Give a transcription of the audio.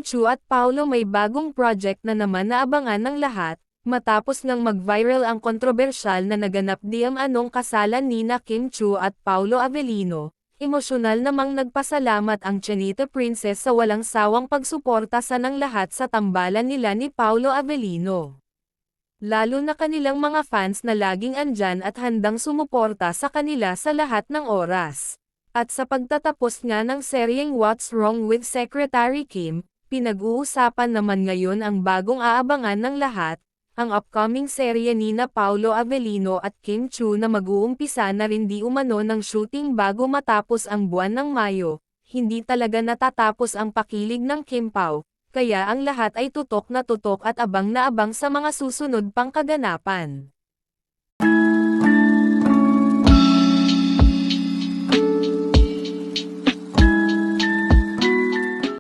Chu at Paolo may bagong project na naman na abangan ng lahat, matapos ngang mag-viral ang kontrobersyal na naganap di anong kasalan nina Kim Chu at Paolo Avellino. Emosyonal namang nagpasalamat ang Chinita Princess sa walang sawang pagsuporta sa ng lahat sa tambalan nila ni Paolo Avellino. Lalo na kanilang mga fans na laging andyan at handang sumuporta sa kanila sa lahat ng oras. At sa pagtatapos nga ng seryeng What's Wrong with Secretary Kim, pinag-uusapan naman ngayon ang bagong aabangan ng lahat, ang upcoming serye nina Paolo Avellino at Kim Chu na mag-uumpisa na rin di umano ng shooting bago matapos ang buwan ng Mayo. Hindi talaga natatapos ang pakilig ng Kim Pao, kaya ang lahat ay tutok na tutok at abang na abang sa mga susunod pang kaganapan.